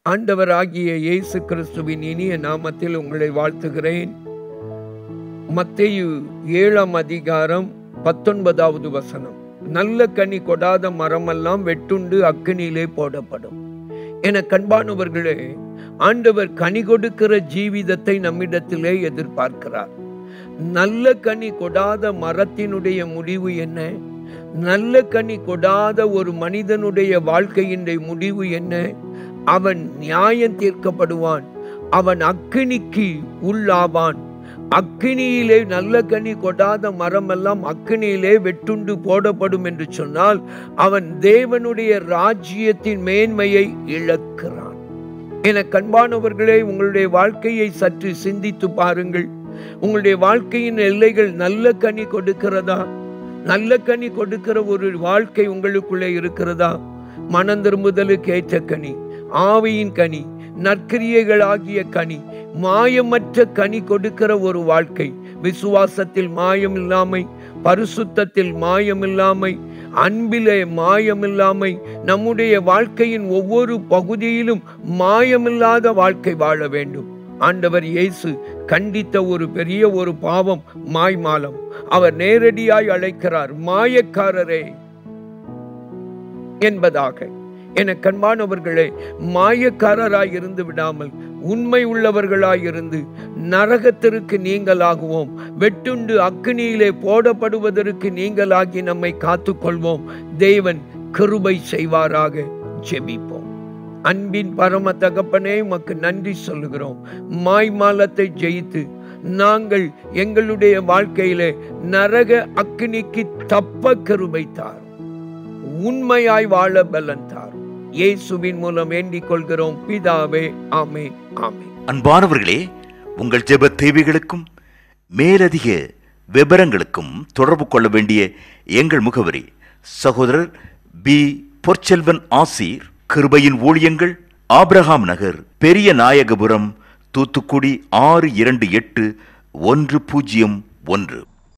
ஆண்டவராகிய இயேசு கிறிஸ்துவின் இனிய நாமத்தில் உங்களை வாழ்த்துகிறேன். மத்தேயு 7ஆம் அதிகாரம் 19வது வசனம். நல்ல கனி கொடாத மரமெல்லாம் வெட்டுண்டு அக்கினியிலே போடப்படும். என கண்பானவர்களே, ஆண்டவர் கனி கொடுக்கிற ஜீவிதத்தை நம்மிடத்திலே எதிர்பார்க்கிறார். நல்ல கனி கொடாத மரத்தினுடைய முடிவு என்ன? நல்ல கனி கொடாத ஒரு மனிதனுடைய வாழ்க்கையின் முடிவு என்ன? அவன் நியாயம் தீர்க்கப்படுவான், அவன் அக்கினிக்கு உள்ளாவான். அக்கினியிலே நல்ல கனி கொடாத மரமெல்லாம் அக்கினியிலே வெட்டுண்டு போடப்படும் என்று சொன்னால் அவன் தேவனுடைய ராஜ்யத்தின் மேன்மையை இழக்கிறான். என கண்பானவர்களே, உங்களுடைய வாழ்க்கையை சற்று சிந்தித்து பாருங்கள். உங்களுடைய வாழ்க்கையின் எல்லைகள் நல்ல கனி கொடுக்கிறதா? நல்ல கனி கொடுக்கிற ஒரு வாழ்க்கை உங்களுக்குள்ளே இருக்கிறதா? மனம் திரும்புதலுக்கு ஏற்ற கனி, ஆவியின் கனி, நற்கிரியைகளாகிய கனி, மாயமற்ற கனி கொடுக்கிற ஒரு வாழ்க்கை. விசுவாசத்தில் மாயமில்லாமை, பரிசுத்தத்தில் மாயமில்லாமை, அன்பிலே மாயமில்லாமை, நம்முடைய வாழ்க்கையின் ஒவ்வொரு பகுதியிலும் மாயமில்லாத வாழ்க்கை வாழ வேண்டும். ஆண்டவர் இயேசு கண்டித்த ஒரு பெரிய ஒரு பாவம் மாய்மாலம். அவர் நேரடியாய் அழைக்கிறார், மாயக்காரரே என்பதாக. என கண்பானவர்களே, மாயக்காரராய் இருந்து விடாமல் உண்மை உள்ளவர்களாய் இருந்து நரகத்திற்கு நீங்களாகுவோம். வெட்டுண்டு அக்கினியிலே போடப்படுவதற்கு நீங்களாகி நம்மை காத்துக்கொள்வோம். தேவன் கிருபை செய்வாராக. ஜெபிப்போம். அன்பின் பரம தகப்பனே, உமக்கு நன்றி சொல்லுகிறோம். மாய்மாலத்தை ஜெயித்து நாங்கள் எங்களுடைய வாழ்க்கையிலே நரக அக்கினிக்கு தப்ப கிருபை தாரும். உண்மையாய் வாழ பலன் தாரும். இயேசுவின் மூலம் வேண்டிக் கொள்கிறோம் பிதாவே. ஆமென், ஆமென். அன்பானவர்களே, உங்கள் ஜெப தேவைகளுக்கும் மேலதிக விவரங்களுக்கும் தொடர்பு கொள்ள வேண்டிய எங்கள் முகவரி: சகோதரர் பி. பொற்செல்வன் ஆசீர், கிருபையின் ஊழியங்கள், ஆபிரகாம் நகர், பெரிய நாயகபுரம், தூத்துக்குடி 628101.